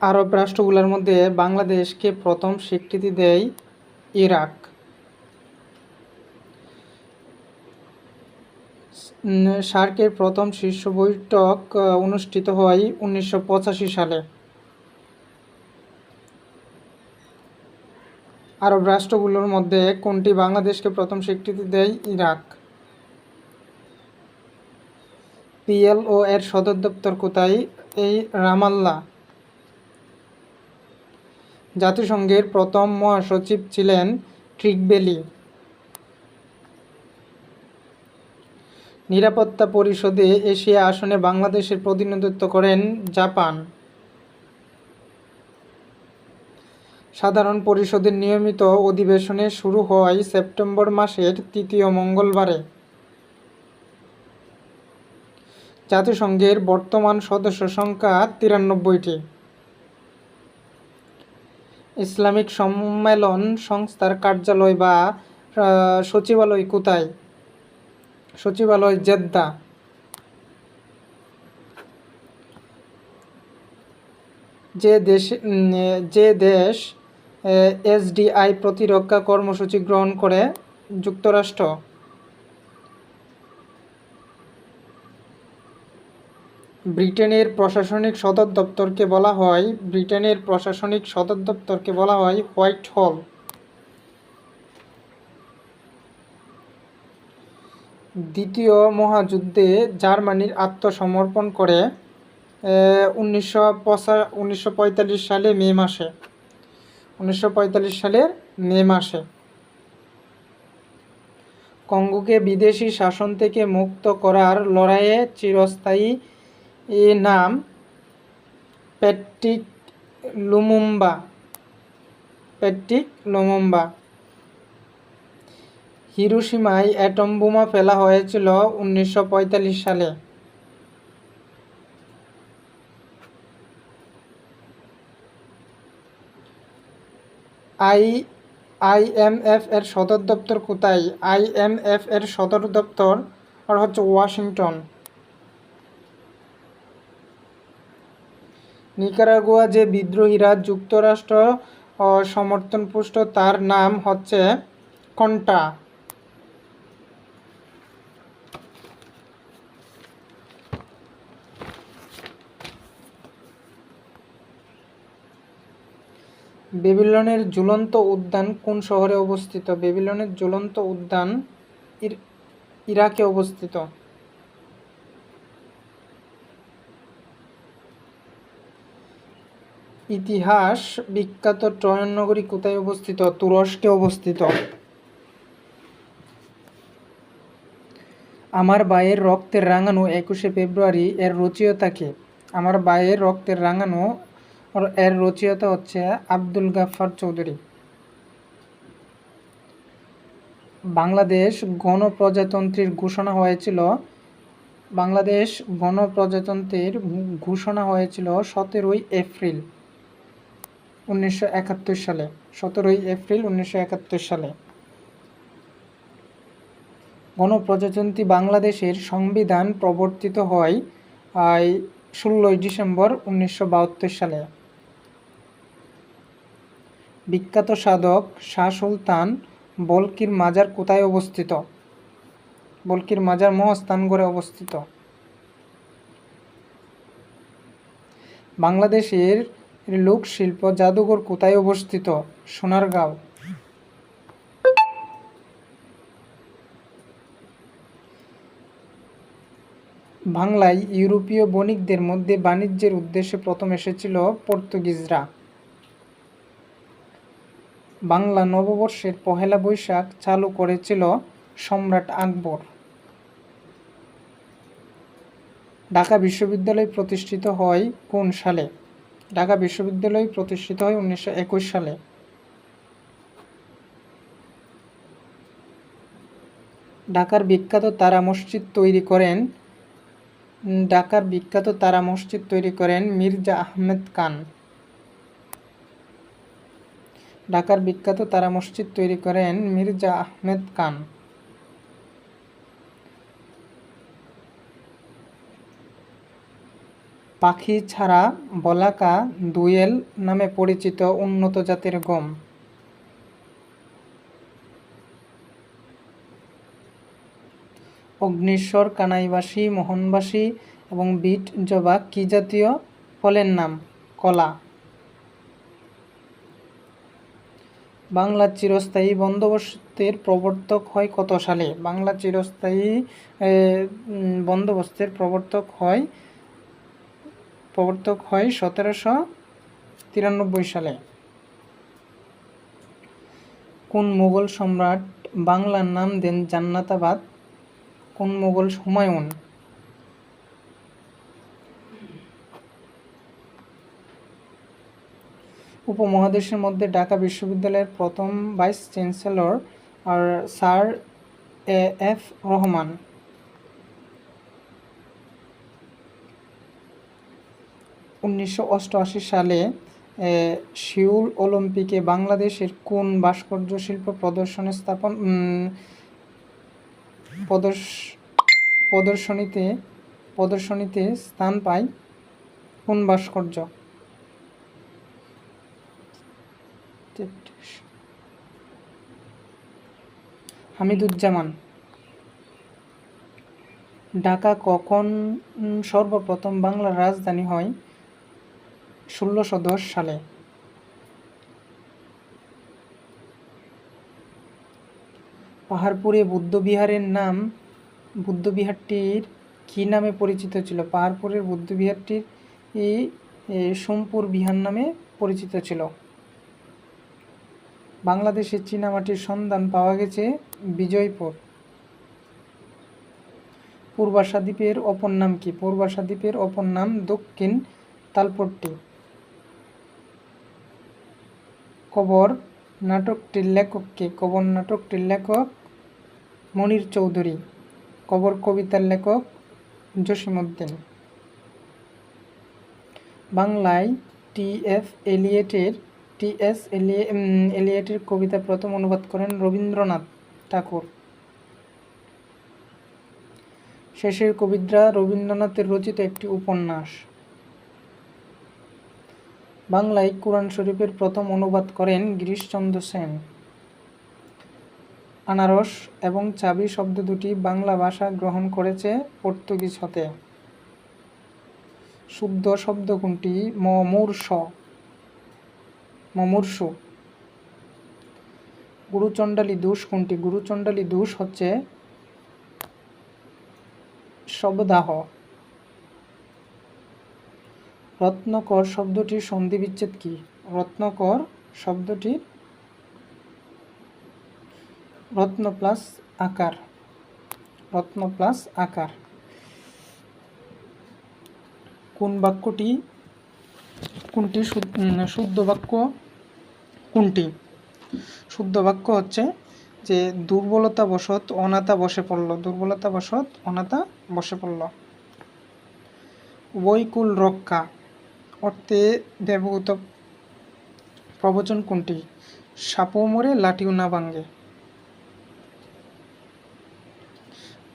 আরব রাষ্ট্রগুলোর মধ্যে বাংলাদেশকে প্রথম স্বীকৃতি দেয় ইরাক। সার্কের প্রথম শীর্ষ বৈঠক অনুষ্ঠিত হয় 1985 সালে। আরব রাষ্ট্রগুলোর মধ্যে কোনটি বাংলাদেশকে প্রথম স্বীকৃতি দেয়? ইরাক। পিএলও এর সদর দপ্তর কোথায়? এই রামাল্লাহ। জাতিসংঘের প্রথম মহাসচিব ছিলেন ট্রিগবেলি। নিরাপত্তা পরিষদে এশিয়া আসনে বাংলাদেশের প্রতিনিধিত্ব করেন জাপান। সাধারণ পরিষদের নিয়মিত অধিবেশনে শুরু হয় সেপ্টেম্বর মাসের তৃতীয় মঙ্গলবারে। জাতিসংঘের বর্তমান সদস্য সংখ্যা 93টি। ইসলামিক সম্মেলন সংস্থার কার্যালয় বা সচিবালয় কোথায়? সচিবালয় জেদ্দা। যে দেশ এসডিআই প্রতিরক্ষা কর্মসূচি গ্রহণ করে? যুক্তরাষ্ট্র। ব্রিটেনের প্রশাসনিক সদর দপ্তরকে বলা হয় হোয়াইট হল। দ্বিতীয় মহাযুদ্ধে জার্মানির আত্মসমর্পণ করে 1945 সালে মে মাসে। 1945 সালের মে মাসে। কঙ্গোকে বিদেশি শাসন থেকে মুক্ত করার লড়াইয়ে চিরস্থায়ী নাম প্যাট্রিক লুমুম্বা। হিরোশিমায় অ্যাটম বোমা ফেলা হয়েছিল 1945 সালে। আইএমএফ এর সদর দপ্তর কোথায়? আইএমএফ এর সদর দপ্তর হচ্ছে ওয়াশিংটন। নিকারাগুয়া যে বিদ্রোহীরা যুক্তরাষ্ট্র সমর্থনপুষ্ট তার নাম হচ্ছে কন্টা। বেবিলনের ঝুলন্ত উদ্যান কোন শহরে অবস্থিত? বেবিলনের ঝুলন্ত উদ্যান ইরাকে অবস্থিত। ইতিহাস বিখ্যাত ট্রয় নগরী কোথায় অবস্থিত? তুরস্কে অবস্থিত। আমার ভাইয়ের রক্তের রাঙানো 21শে ফেব্রুয়ারি এর রচয়িতা কে? আমার ভাইয়ের রক্তের রাঙানো এর রচয়িতা হচ্ছে আব্দুল গাফফার চৌধুরী। বাংলাদেশ গণপ্রজাতন্ত্রীর ঘোষণা হয়েছিল 17ই এপ্রিল 1971 সালে। 17ই এপ্রিল 1971 সালে। গণপ্রজাতন্ত্রী বাংলাদেশের সংবিধান প্রবর্তিত হয় 16ই ডিসেম্বর 1972 সালে। বিখ্যাত সাধক শাহ সুলতান বলকির মাজার কোথায় অবস্থিত? বলকির মাজার মহাস্থানগড়ে অবস্থিত। বাংলাদেশের লোকশিল্প জাদুঘর কোথায় অবস্থিত? সোনারগাঁও। বাংলায় ইউরোপীয় বণিকদের মধ্যে বাণিজ্যের উদ্দেশ্যে প্রথম এসেছিল পর্তুগিজরা। বাংলা নববর্ষের পহেলা বৈশাখ চালু করেছিল সম্রাট আকবর। ঢাকা বিশ্ববিদ্যালয় প্রতিষ্ঠিত হয় কোন সালে? ঢাকা বিশ্ববিদ্যালয় প্রতিষ্ঠিত হয় 1921 সালে। ঢাকার বিখ্যাত তারা মসজিদ তৈরি করেন মির্জা আহমেদ খান। ঢাকার বিখ্যাত তারা মসজিদ তৈরি করেন মির্জা আহমেদ খান। পাখি ছাড়া বলাকা দোয়েল নামে পরিচিত উন্নত জাতের গম। অগ্নিশ্বর, কানাইবাসী, মোহনবাসী এবং বিট জবা কি জাতীয় ফলের নাম? কলা। বাংলার চিরস্থায়ী বন্দোবস্তের প্রবর্তক হয় কত সালে? বাংলার চিরস্থায়ী বন্দোবস্তের প্রবর্তক হয় 1793 সালে। কোন মুঘল সম্রাট বাংলার নাম দেন জান্নাতাবাদ? কোন মুঘল? হুমায়ুন। উপমহাদেশের মধ্যে ঢাকা বিশ্ববিদ্যালয়ের প্রথম ভাইস চ্যান্সেলর আর স্যার এ.এফ. রহমান। (1988 সালে সিউল অলিম্পিকে বাংলাদেশের কোন ভাস্কর্য শিল্প প্রদর্শনীতে স্থান পায়? কোন ভাস্কর্য? হামিদুজ্জামান। ঢাকা কখন সর্বপ্রথম বাংলার রাজধানী হয়? 1610 সালে। পাহাড়পুরে বুদ্ধবিহারটির কি নামে পরিচিত ছিল? পাহাড়পুরের বুদ্ধবিহারটির সোমপুর বিহার নামে পরিচিত ছিল। বাংলাদেশের চীনামাটির সন্ধান পাওয়া গেছে বিজয়পুর। পূর্বাশা দ্বীপের অপর নাম কি? পূর্বাশা দ্বীপের অপর নাম দক্ষিণ তালপট্টি। কবর নাটকটির লেখক কে? কবর নাটকটির লেখক মনির চৌধুরী। কবর কবিতার লেখক জসিমউদ্দিন। বাংলায় টি.এস. এলিয়টের কবিতা প্রথম অনুবাদ করেন রবীন্দ্রনাথ ঠাকুর। শেষের কবিতা রবীন্দ্রনাথের রচিত একটি উপন্যাস। বাংলায় কুরআন শরীফের প্রথম অনুবাদ করেন গিরিশচন্দ্র সেন। আনারস এবং চাবি শব্দ দুটি বাংলা ভাষা গ্রহণ করেছে পর্তুগিজ হতে। শুদ্ধ শব্দ কোনটি? মুমূর্ষু। গুরুচণ্ডালী দোষ কোনটি? গুরুচণ্ডালী দোষ হচ্ছে শবদাহ। রত্নকর শব্দটির সন্ধি বিচ্ছেদ কি? রত্নকর শব্দটির রত্ন প্লাস আকার। রত্ন প্লাস আকার। কোনটি শুদ্ধ বাক্য কোনটি? শুদ্ধ বাক্য হচ্ছে যে দুর্বলতাবশত অনাথা বসে পড়ল। দুর্বলতাবশত অনাথা বসে পড়ল। উভয়কুল রক্ষা অর্থে ব্যবহৃত প্রবচন কোনটি? সাপও মরে লাঠিও না ভাঙে।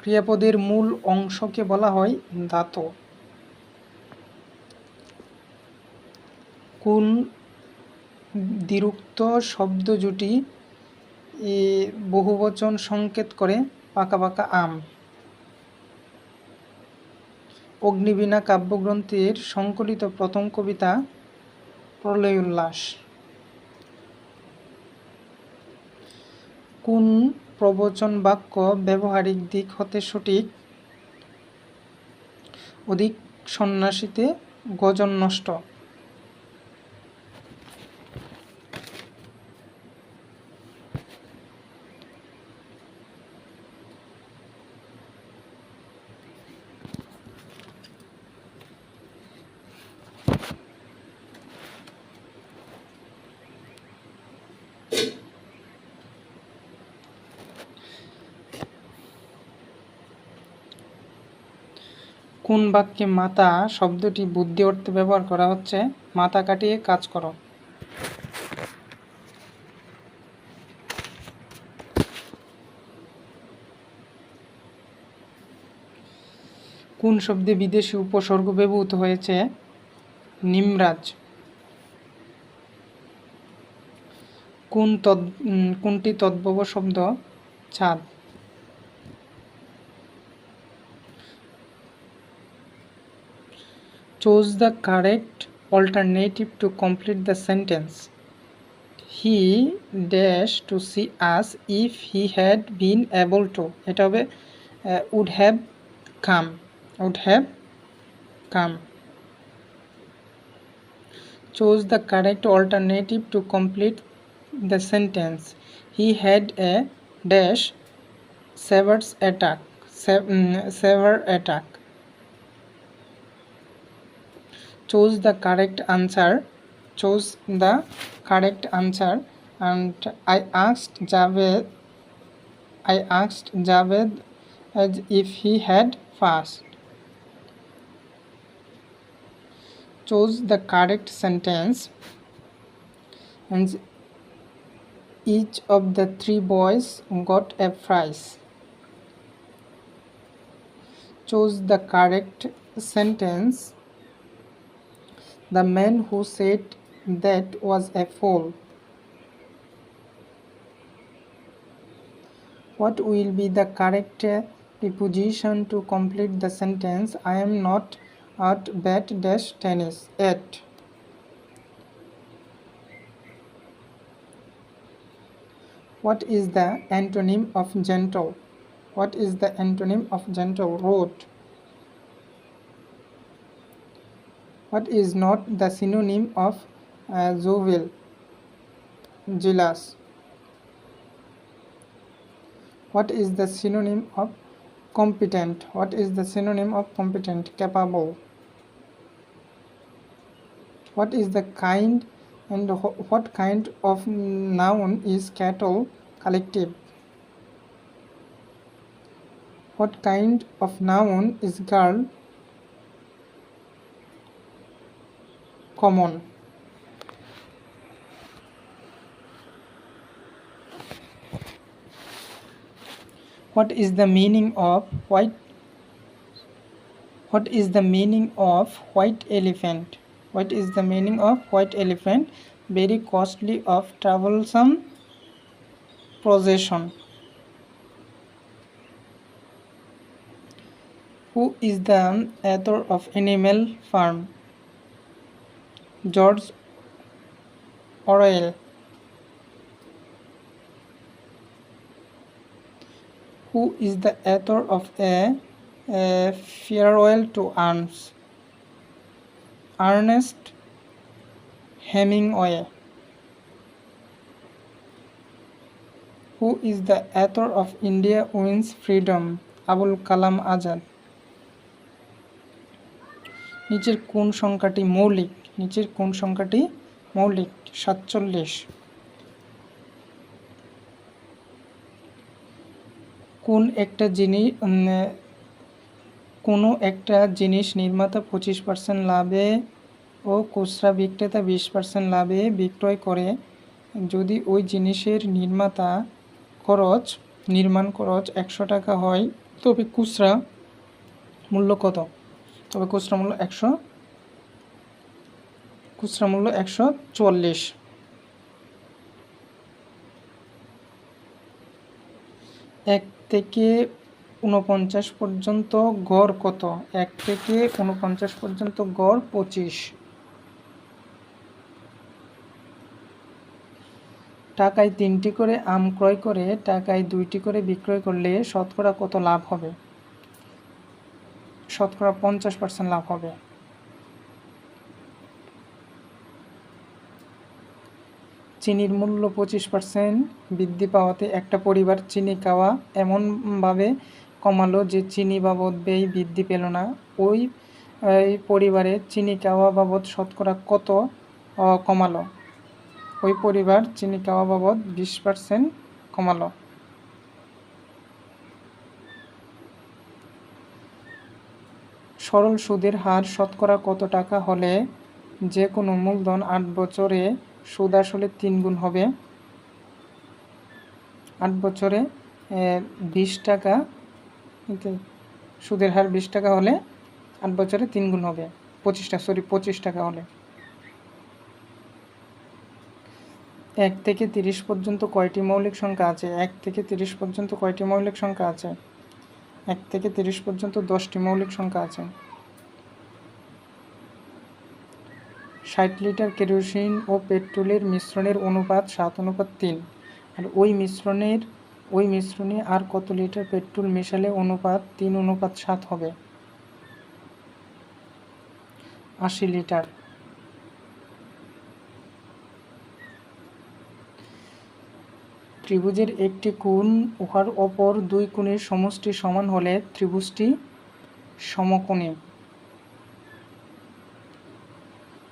ক্রিয়াপদের মূল অংশকে বলা হয় ধাতু। কোন দ্বিরুক্ত শব্দ জুটি বহুবচন সংকেত করে? পাকা পাকা আম। অগ্নিবীণা কাব্যগ্রন্থের সংকলিত প্রথম কবিতা প্রলয় উল্লাস। কোন প্রবচন বাক্য ব্যবহারিক দিক হতে সঠিক? অধিক সন্ন্যাসীতে গজন নষ্ট। কোন বাক্যে মাথা শব্দটি বুদ্ধি অর্থে ব্যবহার করা হচ্ছে? মাথা কাটিয়ে কাজ করো। কোন শব্দে বিদেশি উপসর্গ ব্যবহৃত হয়েছে? নিমরাজ। কোনটি তদ্ভব শব্দ? ছাদ। Choose the correct alternative to complete the sentence. He dash to see us if he had been able to. এটা হবে would have come. Would have come. Choose the correct alternative to complete the sentence. He had a dash severe attack. Severe attack. Choose the correct answer. Choose the correct answer. And I asked Javed as if he had passed. Choose the correct sentence. And each of the 3 boys got a prize. Choose the correct sentence. The man who said that was a fool. What will be the correct preposition to complete the sentence? I am not at bat dash tennis at. What is the antonym of gentle? What is the antonym of gentle? Rude. What is not the synonym of jovial? Jealous. What is the synonym of competent? What is the synonym of competent? Capable. What is the kind and what kind of noun is cattle? Collective. What kind of noun is girl? Common. What is the meaning of white? What is the meaning of white elephant? What is the meaning of white elephant? Very costly of troublesome possession. Who is the author of Animal Farm? George Orwell. Who is the author of a Farewell to Arms? Ernest Hemingway. Who is the author of India Wins Freedom? Abul Kalam Azad. নিচের কোন সংখ্যাটি মৌলিক? নিচের কোন সংখ্যাটি মৌলিক? 47। কোনো একটা জিনিস নির্মাতা 25% লাভে ও খুচরা বিক্রেতা 20% লাভে বিক্রয় করে যদি ওই জিনিসের নির্মাণ খরচ 100 টাকা হয় তবে খুচরা মূল্য কত? তবে খুচরা মূল্য 144। 1 থেকে 49 পর্যন্ত গড় কত? 1 থেকে 49 পর্যন্ত গড় 25। টাকায় 3টি করে আম ক্রয় করে টাকায় 2টি করে বিক্রয় করলে শতকরা কত লাভ হবে? শতকরা 50% লাভ হবে। চিনির মূল্য 25% বৃদ্ধি পাওয়াতে একটা পরিবার চিনি খাওয়া এমনভাবে কমালো যে চিনি বাবদ ব্যয় বৃদ্ধি পেল না। ওই পরিবারে চিনি খাওয়া বাবদ শতকরা কত কমালো? ওই পরিবার চিনি খাওয়া বাবদ 20% কমালো। সরল সুদের হার শতকরা কত টাকা হলে যে কোনো মূলধন 8 বছরে সুদ আসলে 3 গুণ হবে? 8 বছরে 20 টাকা, সুদের হার 20 টাকা হলে 8 বছরে 3 গুণ হবে। 25 টাকা হলে। 1 থেকে 30 পর্যন্ত কয়টি মৌলিক সংখ্যা আছে? 1 থেকে 30 পর্যন্ত কয়টি মৌলিক সংখ্যা আছে? 1 থেকে 30 পর্যন্ত 10টি মৌলিক সংখ্যা আছে। 60 লিটার কেরোসিন ও পেট্রোলের মিশ্রণের অনুপাত 7:3। আর ওই মিশ্রণে আর কত লিটার পেট্রোল মেশালে অনুপাত 3:7 হবে? 80 লিটার। ত্রিভুজের একটি কোণ উহার অপর দুই কোণের সমষ্টি সমান হলে ত্রিভুজটি সমকোণী।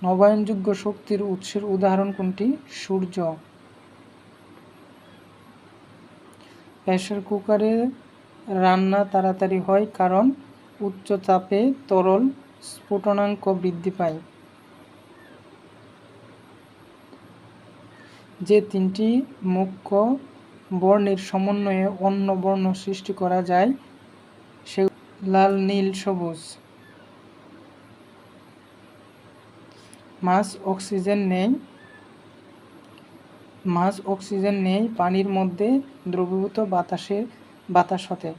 নবায়নযোগ্য শক্তির উৎসের উদাহরণ কোনটি? সূর্য। প্রেসার কুকারে রান্না তাড়াতাড়ি হয় কারণ উচ্চ চাপে তরল স্ফুটনাঙ্ক বৃদ্ধি পায়। যে তিনটি মুখ্য বর্ণের সমন্বয়ে অন্য বর্ণ সৃষ্টি করা যায় সে লাল, নীল, সবুজ। মাছ অক্সিজেন নেই পানির মধ্যে দ্রবীভূত বাতাস হতে।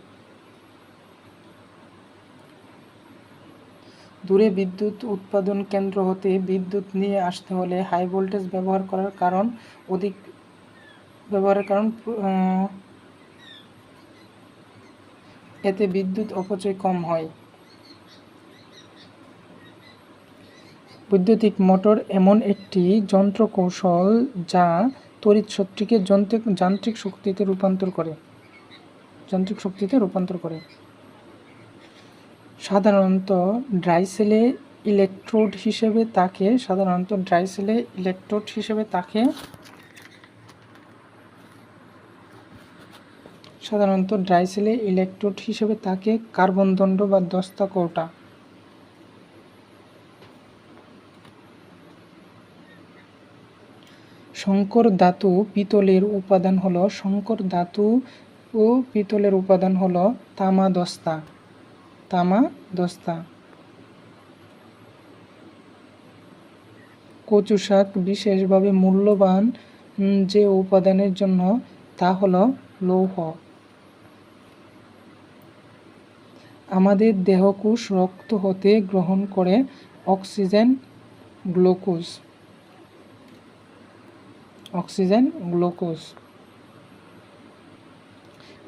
দূরে বিদ্যুৎ উৎপাদন কেন্দ্র হতে বিদ্যুৎ নিয়ে আসতে হলে হাই ভোল্টেজ ব্যবহার করার কারণ এতে বিদ্যুৎ অপচয় কম হয়। বৈদ্যুতিক মোটর এমন একটি যন্ত্রকৌশল যা তড়িৎ শক্তিকে যান্ত্রিক শক্তিতে রূপান্তর করে। সাধারণত ড্রাই সেলে ইলেকট্রোড হিসেবে থাকে কার্বন দণ্ড বা দস্তা কৌটা। সংকর ধাতু পিতলের উপাদান হলো তামা দস্তা। কচু শাক বিশেষভাবে মূল্যবান যে উপাদানের জন্য তা হলো লৌহ। আমাদের দেহকোষ রক্ত হতে গ্রহণ করে অক্সিজেন, গ্লুকোজ।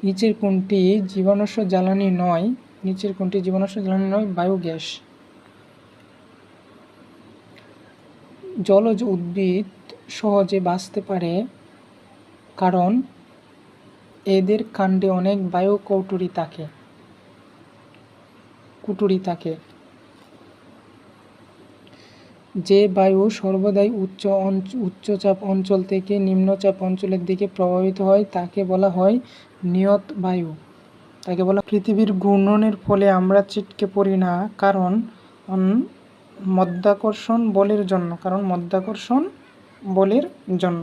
নিচের কোনটি জীবাশ্ম জ্বালানি নয়? বায়োগ্যাস। জলজ উদ্ভিদ সহজে বাঁচতে পারে কারণ এদের কাণ্ডে অনেক বায়ু কুটুরি থাকে। যে বায়ু সর্বদাই উচ্চচাপ অঞ্চল থেকে নিম্নচাপ অঞ্চলের দিকে প্রবাহিত হয় তাকে বলা হয় নিয়ত বায়ু। পৃথিবীর ঘূর্ণনের ফলে আমরা ছিটকে পড়ি না কারণ মাধ্যাকর্ষণ বলের জন্য।